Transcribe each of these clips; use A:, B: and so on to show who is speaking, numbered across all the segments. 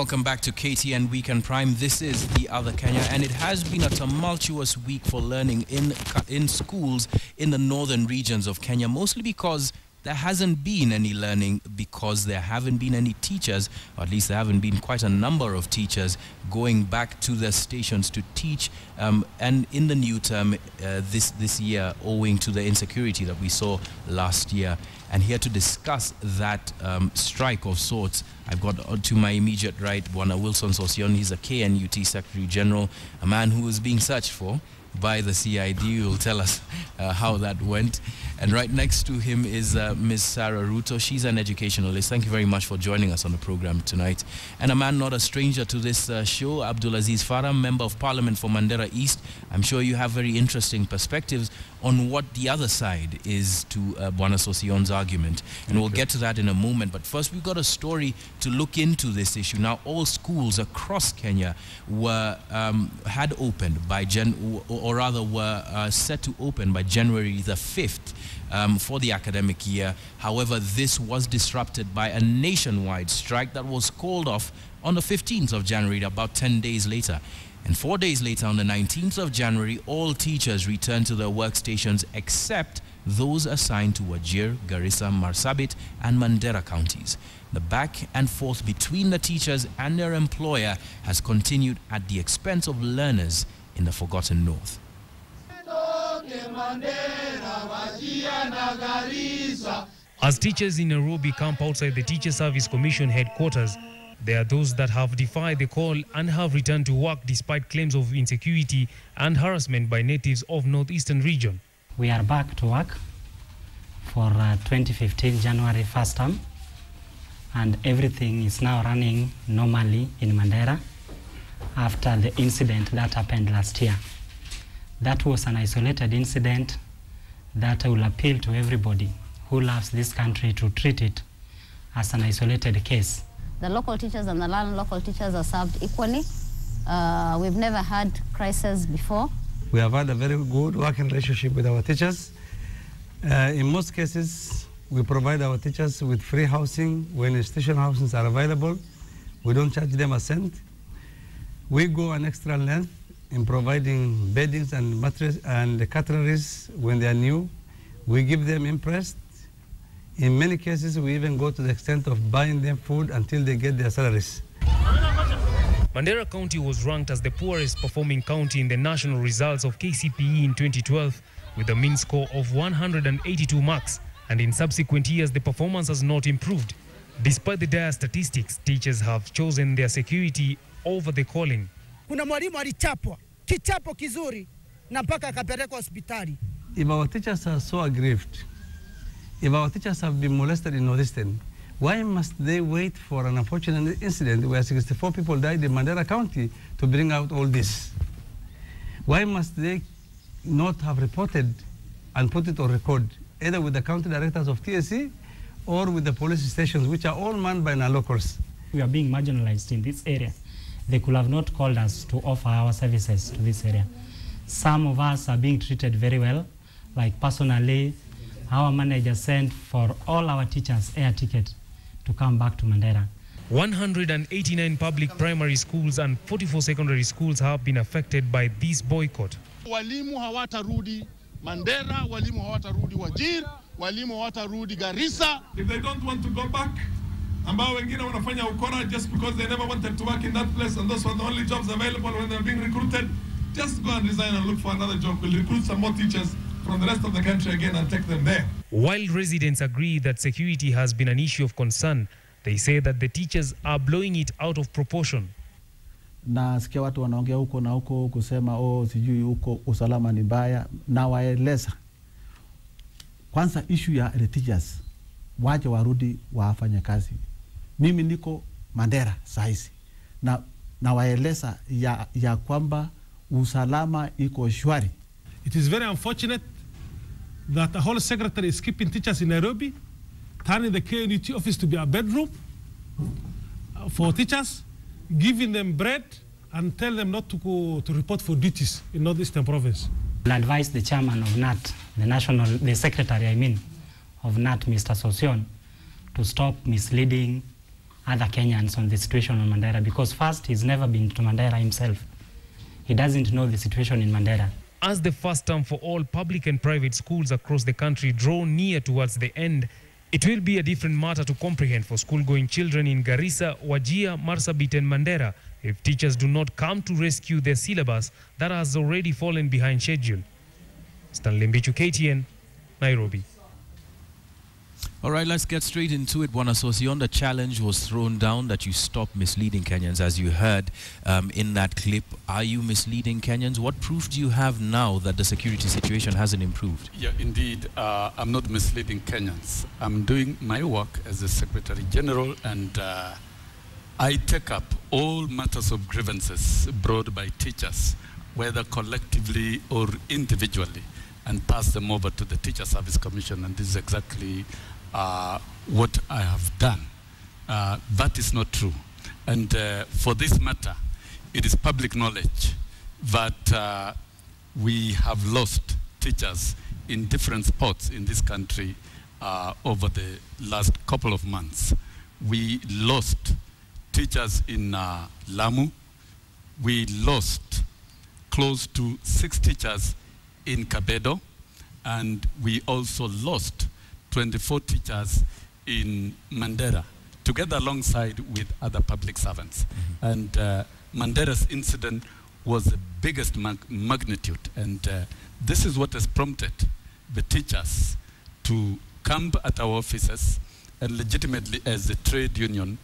A: Welcome back to KTN Weekend Prime. This is The Other Kenya, and it has been a tumultuous week for learning in schools in the northern regions of Kenya, mostly because there hasn't been any learning, because there haven't been any teachers, or at least there haven't been quite a number of teachers going back to their stations to teach, and in the new term this year, owing to the insecurity that we saw last year. And here to discuss that strike of sorts, I've got to my immediate right, Bwana Wilson Sosion. He's a KNUT Secretary General, a man who is being searched for by the CID. Who will tell us how that went. And right next to him is Ms. Sarah Ruto. She's an educationalist. Thank you very much for joining us on the program tonight. And a man not a stranger to this show, Abdulaziz Farah, Member of Parliament for Mandera East. I'm sure you have very interesting perspectives on what the other side is to Bwana Sosion's argument. And we'll get to that in a moment. But first, we've got a story to look into this issue. Now, all schools across Kenya were had opened by were set to open by January the 5th for the academic year. However, this was disrupted by a nationwide strike that was called off on the 15th of January, about 10 days later. And 4 days later, on the 19th of January, all teachers returned to their workstations except those assigned to Wajir, Garissa, Marsabit and Mandera counties. The back and forth between the teachers and their employer has continued at the expense of learners in the forgotten north.
B: As teachers in Nairobi camp outside the Teacher Service Commission headquarters, there are those that have defied the call and have returned to work despite claims of insecurity and harassment by natives of northeastern region.
C: We are back to work for 2015 January 1st term, and everything is now running normally in Mandera after the incident that happened last year. That was an isolated incident that I will appeal to everybody who loves this country to treat it as an isolated case.
D: The local teachers and the non-local teachers are served equally. We've never had crisis before.
E: We have had a very good working relationship with our teachers. In most cases, we provide our teachers with free housing when institutional housings are available. We don't charge them a cent. We go an extra length in providing beddings and mattresses and cutleries when they are new. We give them interest. In many cases, we even go to the extent of buying them food until they get their salaries.
B: Mandera County was ranked as the poorest performing county in the national results of KCPE in 2012 with a mean score of 182 marks, and in subsequent years the performance has not improved. Despite the dire statistics, teachers have chosen their security over the calling.
F: Kuna mwalimu alichapwa kichapo kizuri na mpaka akapelekwa hospitali.
E: If our teachers are so aggrieved, if our teachers have been molested in Northeastern, why must they wait for an unfortunate incident where 64 people died in Mandera County to bring out all this? Why must they not have reported and put it on record, either with the county directors of TSC or with the police stations, which are all manned by non-locals?
C: We are being marginalized in this area. They could have not called us to offer our services to this area. Some of us are being treated very well, like personally, our manager sent for all our teachers air ticket to come back to Mandera.
B: 189 public primary schools and 44 secondary schools have been affected by this boycott.
G: Walimu hawatarudi Mandera, walimu hawatarudi Wajir, walimu hawatarudi Garissa.
H: If they don't want to go back, ambao wengine wanafanya ukora just because they never wanted to work in that place and those were the only jobs available when they're being recruited, just go and resign and look for another job. We'll recruit some more teachers from the rest of the country again and take them there.
B: While residents agree that security has been an issue of concern, they say that the teachers are blowing it out of proportion.
I: Na sikia watu wanaongea huko na huko kusema sijui huko usalama ni mbaya, na waeleza kwanza issue ya the teachers waje warudi wafanye kazi. Mimi niko Mandera saizi na waeleza ya kwamba usalama iko shwari.
J: It is very unfortunate that the whole secretary is keeping teachers in Nairobi, turning the KNUT office to be a bedroom for teachers, giving them bread and tell them not to go to report for duties in Northeastern Province.
C: I'll advise the chairman of NAT, the secretary of NAT, Mr. Sosion, to stop misleading other Kenyans on the situation in Mandera, because first, he's never been to Mandera himself. He doesn't know the situation in Mandera.
B: As the first term for all public and private schools across the country draw near towards the end, it will be a different matter to comprehend for school-going children in Garissa, Wajir, Marsabit and Mandera if teachers do not come to rescue their syllabus that has already fallen behind schedule. Stanley Mbichu, KTN, Nairobi.
A: All right, let's get straight into it. Bwana Sosion, the challenge was thrown down that you stop misleading Kenyans, as you heard in that clip. Are you misleading Kenyans? What proof do you have now that the security situation hasn't improved?
K: Yeah, indeed. I'm not misleading Kenyans. I'm doing my work as a Secretary General, and I take up all matters of grievances brought by teachers, whether collectively or individually, and pass them over to the Teacher Service Commission, and this is exactly what I have done. That is not true. And for this matter, it is public knowledge that we have lost teachers in different spots in this country over the last couple of months. We lost teachers in Lamu. We lost close to 6 teachers in Kabedo, and we also lost 24 teachers in Mandera, together alongside with other public servants. And Mandera's incident was the biggest magnitude, and this is what has prompted the teachers to camp at our offices, and legitimately as a trade union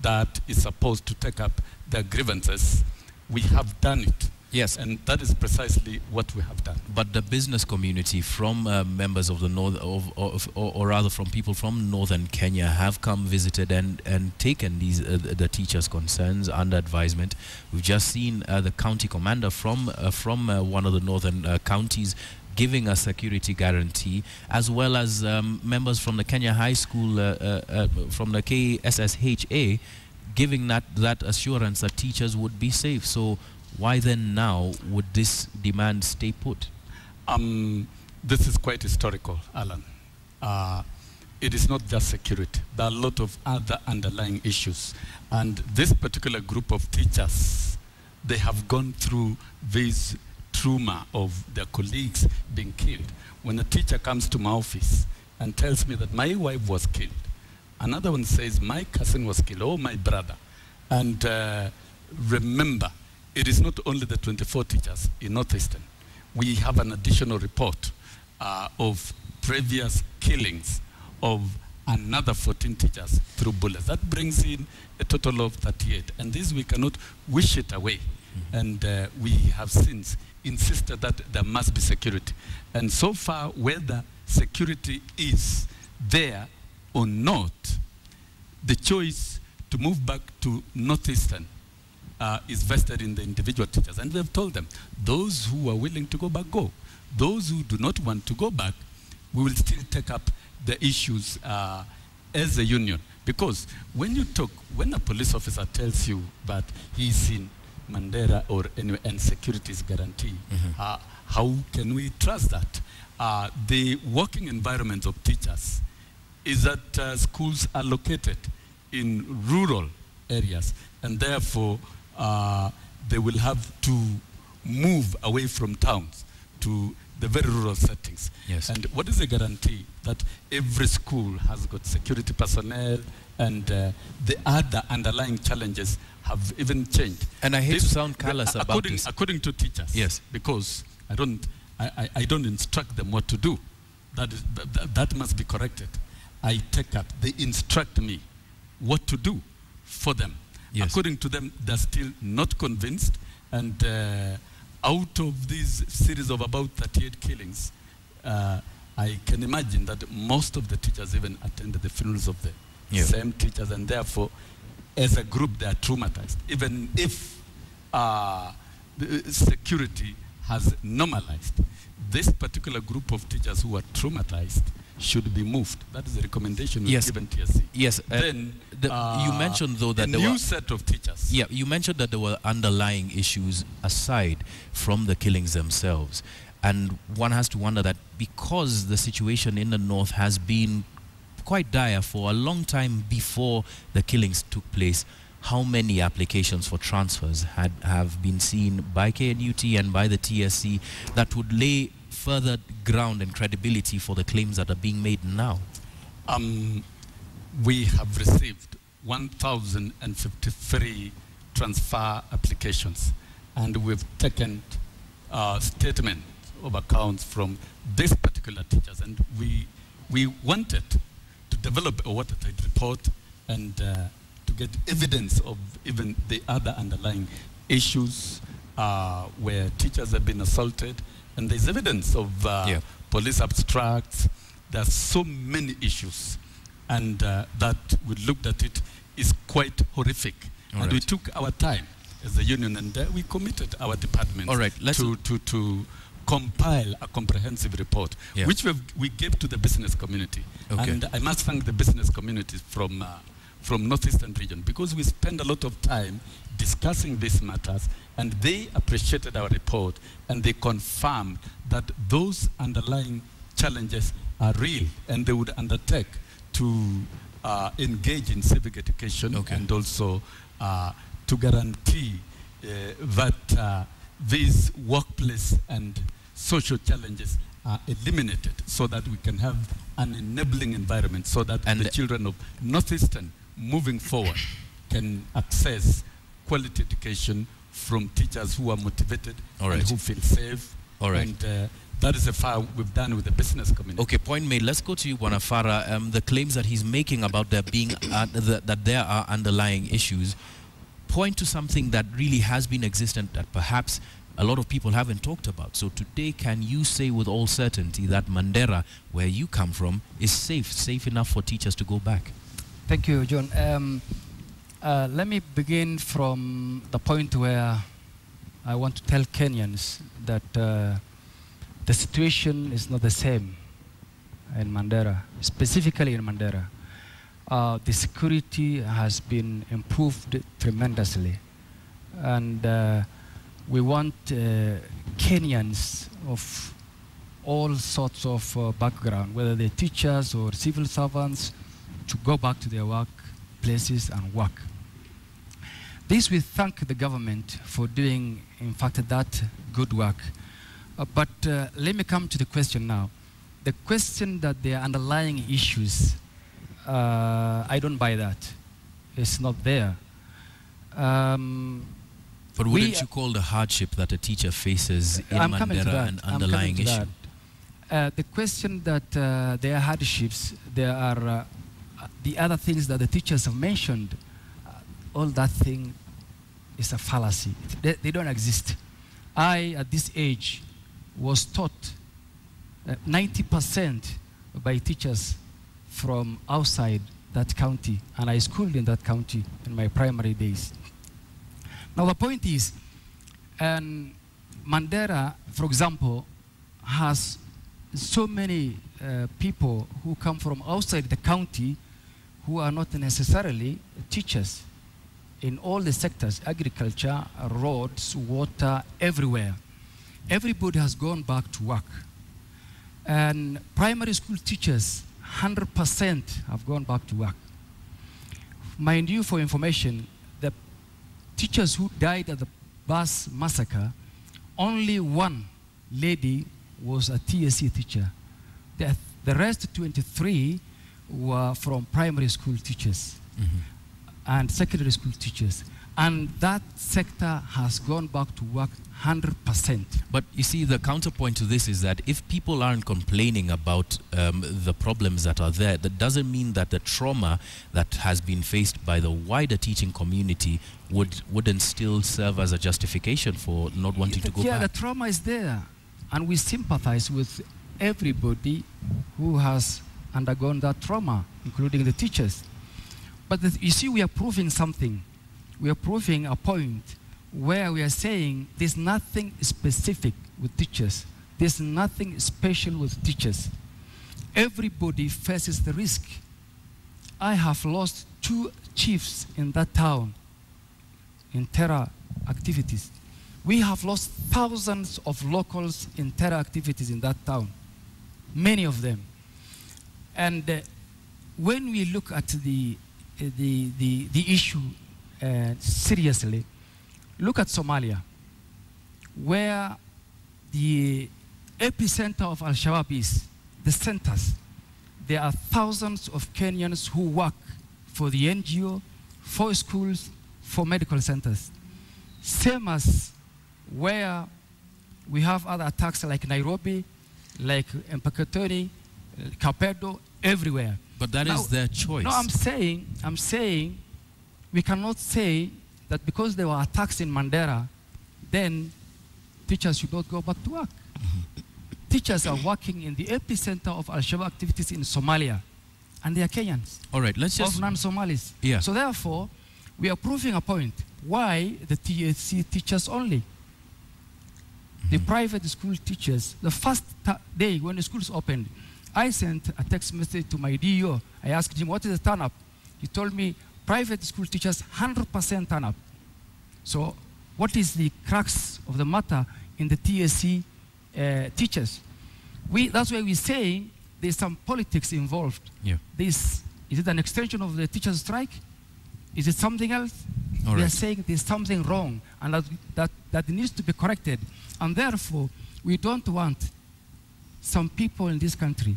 K: that is supposed to take up their grievances, we have done it.
A: Yes.
K: And that is precisely what we have done.
A: But the business community from members of the North, or rather from people from northern Kenya, have come, visited and taken these the teachers' concerns under advisement. We've just seen the county commander from one of the northern counties giving a security guarantee, as well as members from the Kenya High School, from the KSSHA, giving that assurance that teachers would be safe. So why then now would this demand stay put?
K: This is quite historical, Alan. It is not just security. There are a lot of other underlying issues. And this particular group of teachers, they have gone through this trauma of their colleagues being killed. When a teacher comes to my office and tells me that my wife was killed, another one says my cousin was killed, or my brother. And remember, it is not only the 24 teachers in Northeastern. We have an additional report of previous killings of another 14 teachers through bullets. That brings in a total of 38. And this, we cannot wish it away. And we have since insisted that there must be security. And so far, whether security is there or not, the choice to move back to Northeastern is vested in the individual teachers. And we have told them, those who are willing to go back, go. Those who do not want to go back, we will still take up the issues as a union. Because when you talk, when a police officer tells you that he's in Mandera or anywhere and security is guaranteed, how can we trust that? The working environment of teachers is that schools are located in rural areas, and therefore they will have to move away from towns to the very rural settings.
A: Yes.
K: And what is the guarantee that every school has got security personnel, and the other underlying challenges have even changed?
A: And I hate to sound callous about this.
K: According to teachers,
A: yes,
K: because I don't instruct them what to do. That must be corrected. I take up, they instruct me what to do for them.
A: Yes.
K: According to them, they're still not convinced, and out of this series of about 38 killings, I can imagine that most of the teachers even attended the funerals of the same teachers, and therefore, as a group, they are traumatized. Even if the security has normalized, this particular group of teachers who are traumatized should be moved. That is the recommendation we've given TSC.
A: Yes.
K: Then
A: you mentioned though that
K: there were a new set of teachers.
A: Yeah, you mentioned that there were underlying issues aside from the killings themselves, and one has to wonder that because the situation in the north has been quite dire for a long time before the killings took place. How many applications for transfers have been seen by KNUT and by the TSC that would lay further ground and credibility for the claims that are being made now?
K: We have received 1,053 transfer applications, and we've taken statement of accounts from these particular teachers, and we wanted to develop a watertight report and to get evidence of even the other underlying issues where teachers have been assaulted, and there's evidence of police abstracts. There are so many issues, and that we looked at it is quite horrific. And we took our time as a union, and we committed our department to compile a comprehensive report, which we gave to the business community. And I must thank the business community from Northeastern region, because we spend a lot of time discussing these matters, and they appreciated our report, and they confirmed that those underlying challenges are real, and they would undertake to engage in civic education and also to guarantee that these workplace and social challenges are eliminated, so that we can have an enabling environment, so that the children of Northeastern moving forward can access quality education from teachers who are motivated and who feel safe. And that is a file we've done with the business community.
A: Okay, point made. Let's go to you, Wanafara. The claims that he's making about there being that there are underlying issues point to something that really has been existent that perhaps a lot of people haven't talked about. So today, can you say with all certainty that Mandera, where you come from, is safe enough for teachers to go back?
L: Thank you, John. Let me begin from the point where I want to tell Kenyans that the situation is not the same in Mandera, specifically in Mandera. The security has been improved tremendously, and we want Kenyans of all sorts of background, whether they're teachers or civil servants, to go back to their workplaces and work. This we thank the government for doing, in fact, that good work. But let me come to the question now. The question that there are underlying issues, I don't buy that. It's not there.
A: But wouldn't you call the hardship that a teacher faces in Mandera an underlying issue?
L: The question that there are hardships, there are the other things that the teachers have mentioned, all that thing is a fallacy. They don't exist. I, at this age, was taught 90% by teachers from outside that county, and I schooled in that county in my primary days. Now the point is, Mandera, for example, has so many people who come from outside the county who are not necessarily teachers in all the sectors, agriculture, roads, water, everywhere. Everybody has gone back to work. And primary school teachers, 100% have gone back to work. Mind you, for information, the teachers who died at the bus massacre, only one lady was a TSC teacher. The rest 23 were from primary school teachers and secondary school teachers. And that sector has gone back to work 100%.
A: But you see, the counterpoint to this is that if people aren't complaining about the problems that are there, that doesn't mean that the trauma that has been faced by the wider teaching community wouldn't still serve as a justification for not wanting to go back.
L: Yeah, the trauma is there. And we sympathize with everybody who has undergone that trauma, including the teachers. But you see, we are proving something. We are proving a point where we are saying there's nothing specific with teachers. There's nothing special with teachers. Everybody faces the risk. I have lost 2 chiefs in that town in terror activities. We have lost thousands of locals in terror activities in that town, many of them. And when we look at the issue seriously, look at Somalia, where the epicenter of Al-Shabaab is, the centers. There are thousands of Kenyans who work for the NGO, for schools, for medical centers. Same as where we have other attacks like Nairobi, like Mpakatoni, Kapedo, everywhere.
A: But that is their choice.
L: No, I'm saying we cannot say that because there were attacks in Mandera, then teachers should not go back to work. Teachers are working in the epicenter of Al-Shabaab activities in Somalia, and they are Kenyans.
A: All right, let's just...
L: Of non-Somalis.
A: Yeah.
L: So therefore, we are proving a point. Why the TSC teachers only? The private school teachers, the first day when the schools opened, I sent a text message to my DO. I asked him, what is the turn-up? He told me, private school teachers, 100% turn-up. So what is the crux of the matter in the TSC teachers? That's why we say there's some politics involved.
A: Yeah.
L: Is it an extension of the teachers' strike? Is it something else?
A: All
L: we
A: right.
L: are saying there's something wrong, and that needs to be corrected. And therefore, we don't want some people in this country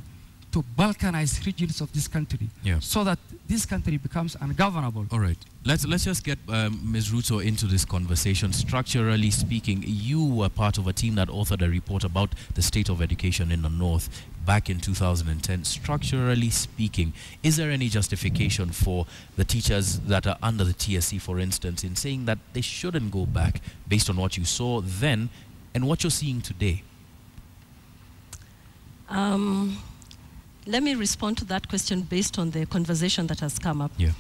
L: to balkanize regions of this country, so that this country becomes ungovernable.
A: All right. Let's just get Ms. Ruto into this conversation. Structurally speaking, you were part of a team that authored a report about the state of education in the North back in 2010. Structurally speaking, is there any justification for the teachers that are under the TSC, for instance, in saying that they shouldn't go back based on what you saw then and what you're seeing today?
M: Let me respond to that question based on the conversation that has come up.
A: Yeah.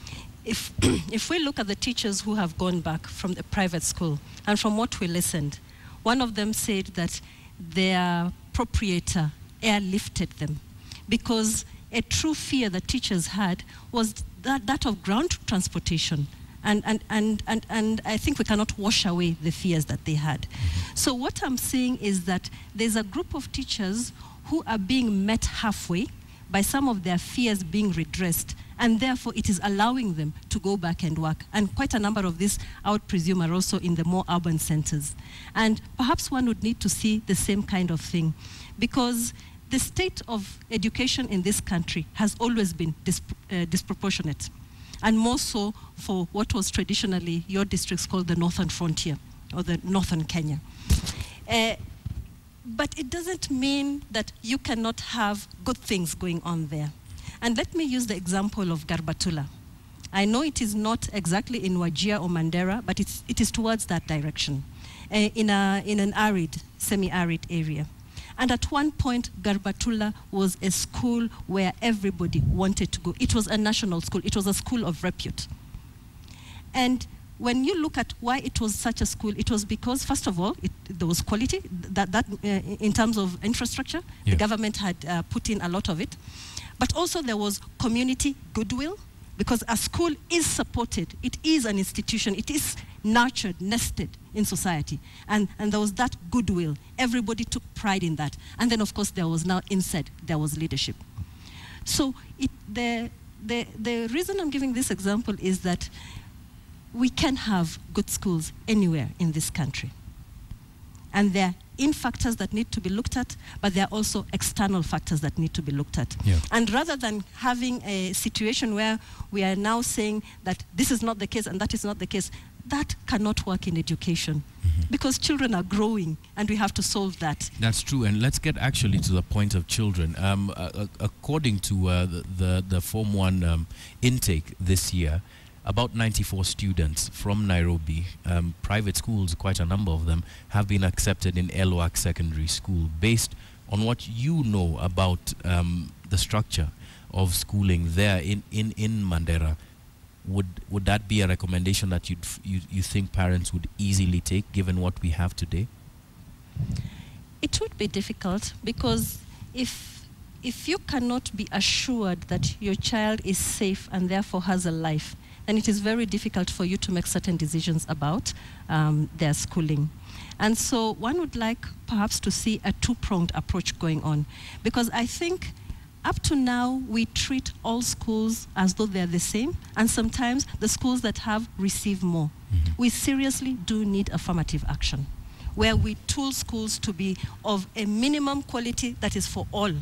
M: If we look at the teachers who have gone back from the private school, and from what we listened, one of them said that their proprietor airlifted them, because a true fear that teachers had was that of ground transportation. And I think we cannot wash away the fears that they had. So what I'm saying is that there's a group of teachers who are being met halfway by some of their fears being redressed, and therefore it is allowing them to go back and work. And quite a number of these, I would presume, are also in the more urban centers. And perhaps one would need to see the same kind of thing, because the state of education in this country has always been disproportionate, and more so for what was traditionally your districts called the Northern Frontier, or the Northern Kenya. But it doesn't mean that you cannot have good things going on there. And let me use the example of Garbatula. I know it is not exactly in Wajir or Mandera, but it is towards that direction, in an arid, semi-arid area. And at one point, Garbatula was a school where everybody wanted to go. It was a national school. It was a school of repute. And when you look at why it was such a school, it was because, first of all, there was quality, in terms of infrastructure. Yeah. The government had put in a lot of it. But also there was community goodwill, because a school is supported. It is an institution. It is nurtured, nested in society. And there was that goodwill. Everybody took pride in that. And then, of course, there was now inside, there was leadership. So the reason I'm giving this example is that we can have good schools anywhere in this country. And there are in factors that need to be looked at, but there are also external factors that need to be looked at. Yeah. And rather than having a situation where we are now saying that this is not the case and that is not the case, that cannot work in education, because children are growing and we have to solve that.
A: That's true. And let's get actually to the point of children. According to the Form 1 intake this year, about 94 students from Nairobi, private schools, quite a number of them, have been accepted in Elwak Secondary School. Based on what you know about the structure of schooling there in Mandera, would that be a recommendation that you think parents would easily take, given what we have today?
M: It would be difficult, because if you cannot be assured that your child is safe and therefore has a life, then it is very difficult for you to make certain decisions about their schooling. And so one would like perhaps to see a two-pronged approach going on, because I think Up to now, we treat all schools as though they're the same, and sometimes the schools that have receive more. We seriously do need affirmative action, where we tool schools to be of a minimum quality that is for all.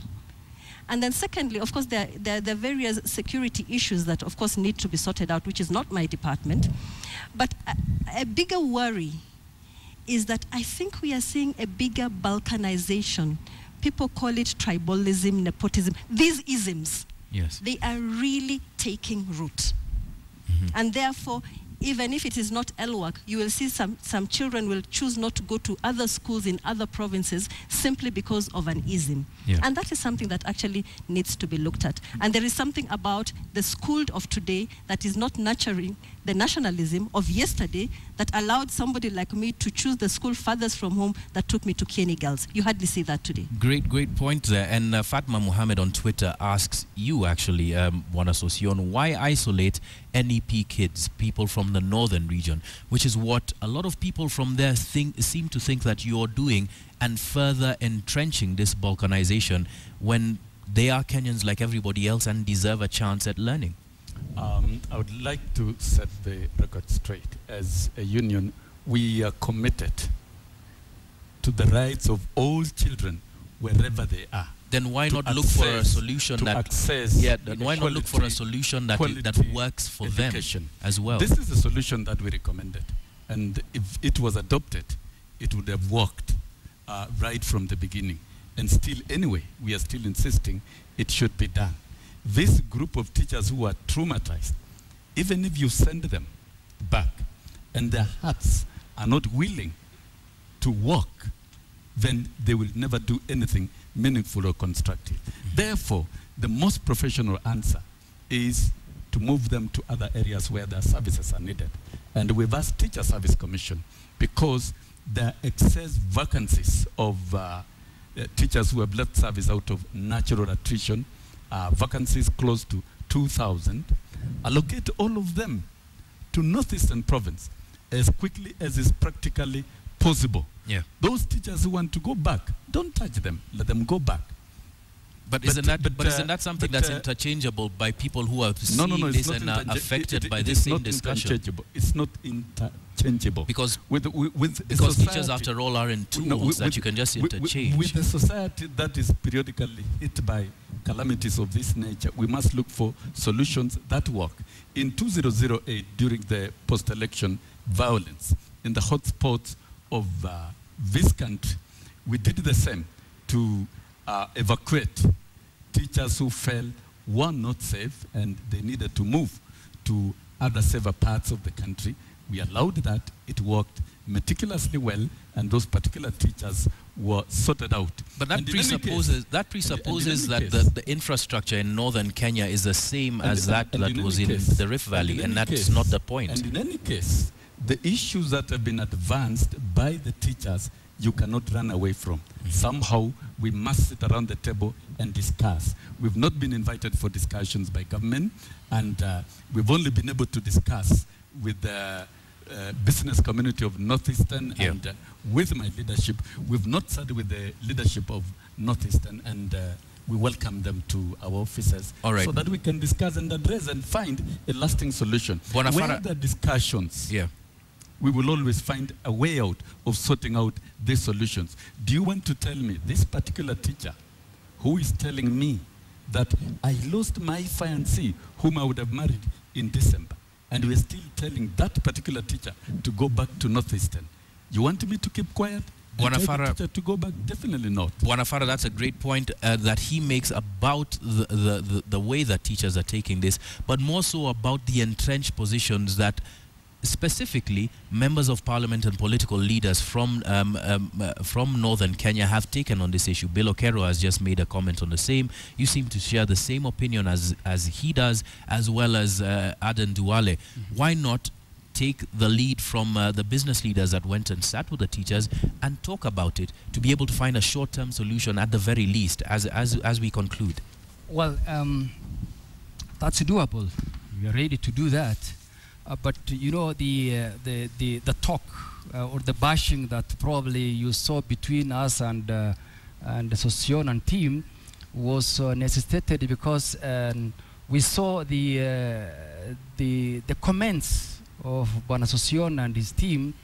M: And then secondly, of course, there are various security issues that, of course, need to be sorted out, which is not my department. But a bigger worry is that I think we are seeing a bigger balkanization. People call it tribalism, nepotism. These isms,
A: yes,
M: they are really taking root. And therefore, even if it is not LWAC, you will see some children will choose not to go to other schools in other provinces simply because of an ism.
A: Yeah.
M: And that is something that actually needs to be looked at. And there is something about the school of today that is not nurturing the nationalism of yesterday that allowed somebody like me to choose the school furthest from home that took me to Kieni Girls. You hardly see that today.
A: Great point there. And Fatma Muhammad on Twitter asks you, actually, Wana Sosion, why isolate NEP kids, people from the northern region, which is what a lot of people from there seem to think that you're doing, and further entrenching this balkanization when they are Kenyans like everybody else and deserve a chance at learning.
K: I would like to set the record straight. As a union, we are committed to the rights of all children wherever they are.
A: Then why not look for a solution that then why not look for a solution that works for
K: education
A: them as well?
K: This is the solution that we recommended, and if it was adopted, it would have worked right from the beginning. And still, anyway, we are still insisting it should be done. This group of teachers who are traumatized, even if you send them back and their hearts are not willing to work, then they will never do anything meaningful or constructive. Therefore, the most professional answer is to move them to other areas where their services are needed. And we've asked Teacher Service Commission, because there are excess vacancies of teachers who have left service out of natural attrition, vacancies close to 2,000, allocate all of them to Northeastern Province as quickly as is practically possible.
A: Yeah.
K: Those teachers who want to go back, don't touch them, let them go back.
A: But isn't that something that's interchangeable by people who are seeing this and are affected by this same discussion?
K: It's not interchangeable.
A: Because
K: society,
A: teachers, after all, are in tools that you can just interchange.
K: With a society that is periodically hit by calamities of this nature, we must look for solutions that work. In 2008, during the post-election violence, in the hotspots of this country, we did the same to evacuate teachers who felt were not safe and they needed to move to other safer parts of the country. We allowed that. It worked meticulously well, and those particular teachers were sorted out.
A: But that presupposes that the infrastructure in northern Kenya is the same as that was in the Rift Valley, and that's not the point.
K: And in any case, the issues that have been advanced by the teachers, you cannot run away from. Somehow, we must sit around the table and discuss. We've not been invited for discussions by government, and we've only been able to discuss with the business community of Northeastern and with my leadership. We've not sat with the leadership of Northeastern, and we welcome them to our offices so that we can discuss and address and find a lasting solution. Where the discussions, we will always find a way out of sorting out these solutions. Do you want to tell me this particular teacher who is telling me that I lost my fiancée whom I would have married in December, and we're still telling that particular teacher to go back to Northeastern? You want me to keep quiet? To go back? Definitely not.
A: Wanafara, that's a great point that he makes about the way that teachers are taking this, but more so about the entrenched positions that specifically members of parliament and political leaders from northern Kenya have taken on this issue. Bill Okero has just made a comment on the same. You seem to share the same opinion as he does, as well as Aden Duale. Why not take the lead from the business leaders that went and sat with the teachers and talk about it to be able to find a short-term solution at the very least as we conclude?
L: Well, that's doable. We are ready to do that. But you know, the talk or the bashing that probably you saw between us and the Sosion and team, was necessitated because we saw the comments of Bwana Sosion and his team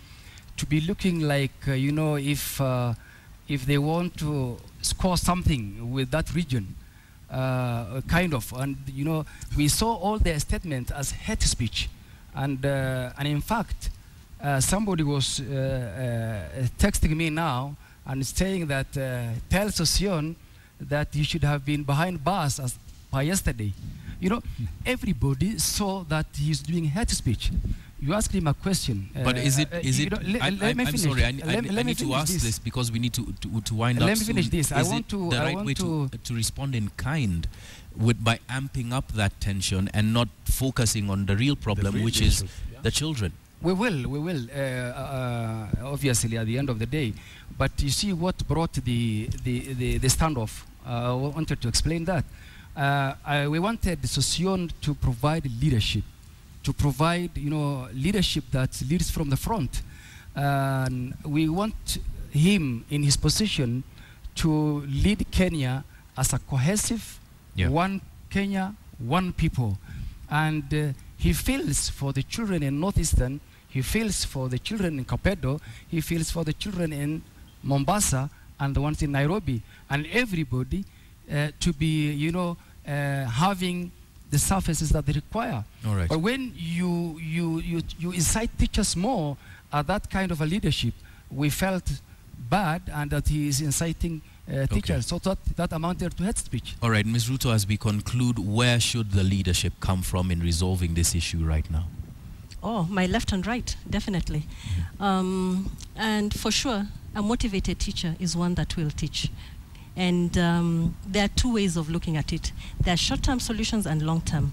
L: to be looking like, you know, if they want to score something with that region, kind of. And, you know, we saw all their statements as hate speech. And in fact, somebody was texting me now and saying that tell Sosion that you should have been behind bars by yesterday. You know, everybody saw that he's doing hate speech. You asked him a question.
A: But is it? I'm sorry. I need to ask this because we need to wind up.
L: Let me finish this.
A: Is it the right way to respond in kind, by amping up that tension and not focusing on the real problem, which is the children?
L: We will. Obviously, at the end of the day. But you see, what brought the standoff? I wanted to explain that. We wanted Sosion to provide leadership, to provide, you know, leadership that leads from the front. And we want him in his position to lead Kenya as a cohesive, one Kenya, one people. And he feels for the children in Northeastern, he feels for the children in Kapedo, he feels for the children in Mombasa and the ones in Nairobi, and everybody to be, you know, having the services that they require.
A: All right.
L: But when you incite teachers more at that kind of a leadership, we felt bad, and that he is inciting teachers. So that amounted to hate speech.
A: All right, Ms. Ruto, as we conclude, where should the leadership come from in resolving this issue right now?
M: Oh, my left and right, definitely. And for sure, a motivated teacher is one that will teach. And there are two ways of looking at it. There are short-term solutions and long-term.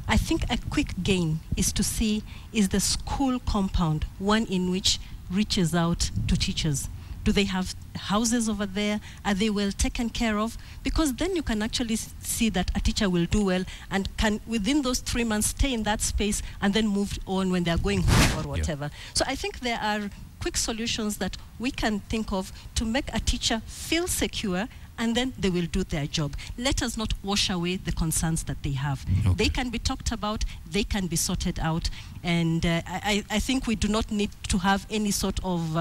M: I think a quick gain is to see, is the school compound one in which reaches out to teachers? Do they have houses over there? Are they well taken care of? Because then you can actually see that a teacher will do well and can, within those 3 months, stay in that space and then move on when they're going home or whatever. So I think there are quick solutions that we can think of to make a teacher feel secure, and then they will do their job. Let us not wash away the concerns that they have. They can be talked about, they can be sorted out, and I think we do not need to have any sort of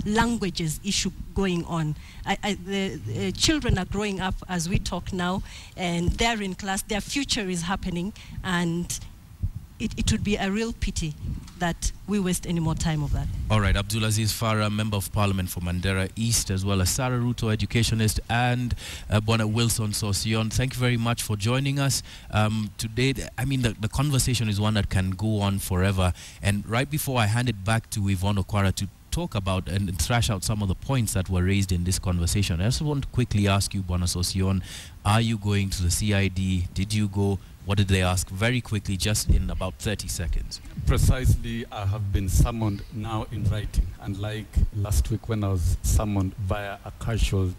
M: languages issue going on. The children are growing up as we talk now, and they're in class, their future is happening, and it would be a real pity that we waste any more time of that.
A: All right, Abdulaziz Farah, Member of Parliament for Mandera East, as well as Sarah Ruto, educationist, and Bwana Wilson Sosion. Thank you very much for joining us today. I mean, the conversation is one that can go on forever. And right before I hand it back to Yvonne Okwara to talk about and thrash out some of the points that were raised in this conversation, I also want to quickly ask you, Bwana Sosion, are you going to the CID? Did you go? What did they ask? Very quickly, just in about 30 seconds.
K: Precisely, I have been summoned now in writing. Unlike last week when I was summoned via a casual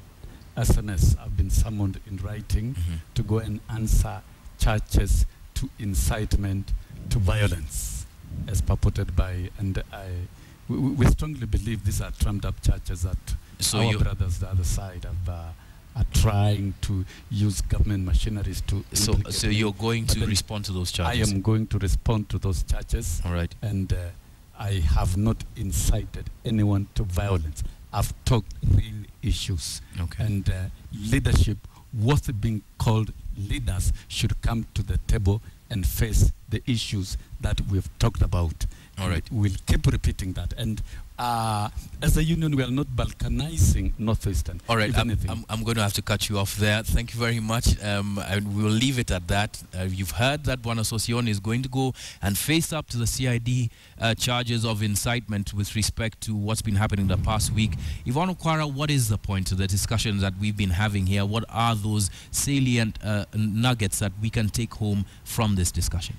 K: SMS, I've been summoned in writing to go and answer charges to incitement to violence, as purported by, and we strongly believe these are trumped up charges that our brothers, the other side, are trying to use government machineries to.
A: So you're going to respond to those charges?
K: I am going to respond to those charges.
A: All right.
K: And I have not incited anyone to violence. I've talked real issues.
A: Okay.
K: And leadership, worth being called leaders, should come to the table and face the issues that we've talked about.
A: All right.
K: We'll keep repeating that. And as a union, we are not balkanizing Northeastern.
A: All right, I'm going to have to cut you off there. Thank you very much. And we will leave it at that. You've heard that Bwana Sosion is going to go and face up to the CID charges of incitement with respect to what's been happening the past week. Yvonne Okwara, what is the point of the discussions that we've been having here? What are those salient nuggets that we can take home from this discussion?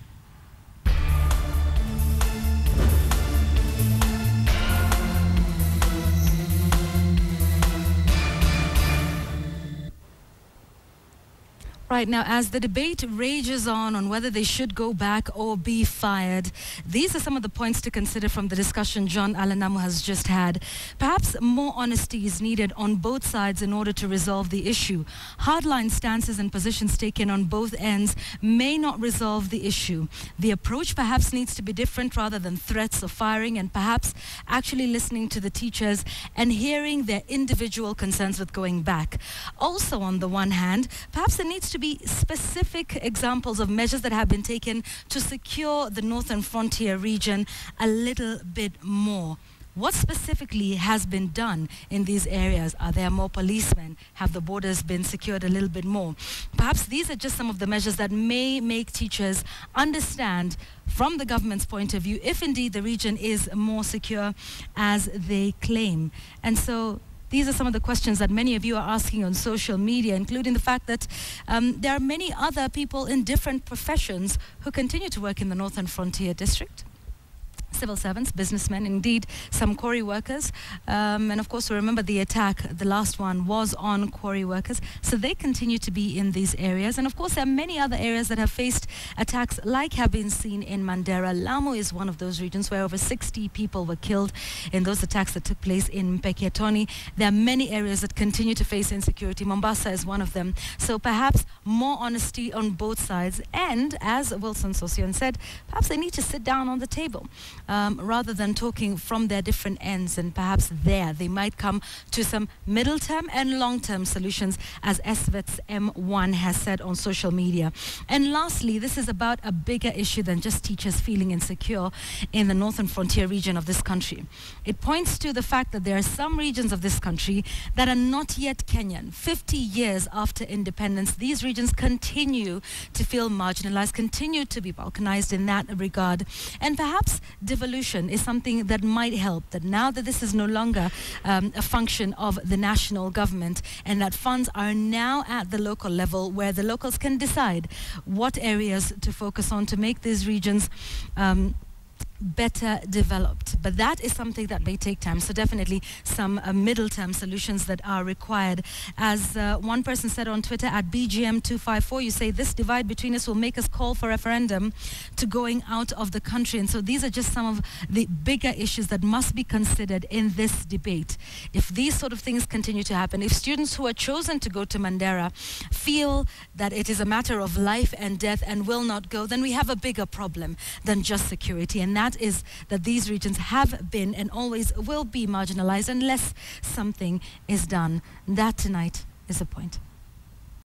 N: Right now, as the debate rages on whether they should go back or be fired, these are some of the points to consider from the discussion John Alanamu has just had. Perhaps more honesty is needed on both sides in order to resolve the issue. Hardline stances and positions taken on both ends may not resolve the issue. The approach perhaps needs to be different rather than threats of firing, and perhaps actually listening to the teachers and hearing their individual concerns with going back. Also, on the one hand, perhaps there needs to be specific examples of measures that have been taken to secure the northern frontier region a little bit more. What specifically has been done in these areas? Are there more policemen? Have the borders been secured a little bit more? Perhaps these are just some of the measures that may make teachers understand from the government's point of view if indeed the region is more secure as they claim. And so these are some of the questions that many of you are asking on social media, including the fact that there are many other people in different professions who continue to work in the Northern Frontier District. Civil servants, businessmen, indeed some quarry workers. And of course, we remember the attack, the last one was on quarry workers. So they continue to be in these areas. And of course, there are many other areas that have faced attacks like have been seen in Mandera. Lamu is one of those regions where over 60 people were killed in those attacks that took place in Mpeketoni. There are many areas that continue to face insecurity. Mombasa is one of them. So perhaps more honesty on both sides. And as Wilson Sosion said, perhaps they need to sit down on the table. Rather than talking from their different ends, and perhaps there they might come to some middle-term and long-term solutions, as SVETS M1 has said on social media. And lastly, this is about a bigger issue than just teachers feeling insecure in the northern frontier region of this country. It points to the fact that there are some regions of this country that are not yet Kenyan. 50 years after independence, these regions continue to feel marginalized, continue to be balkanized in that regard, and perhaps devolution is something that might help, that now that this is no longer a function of the national government and that funds are now at the local level where the locals can decide what areas to focus on to make these regions better developed. But that is something that may take time. So definitely some middle-term solutions that are required. As one person said on Twitter at BGM254, you say this divide between us will make us call for referendum to going out of the country. And so these are just some of the bigger issues that must be considered in this debate. If these sort of things continue to happen, if students who are chosen to go to Mandera feel that it is a matter of life and death and will not go, then we have a bigger problem than just security. And that is that these regions have been and always will be marginalized unless something is done. That tonight is the point.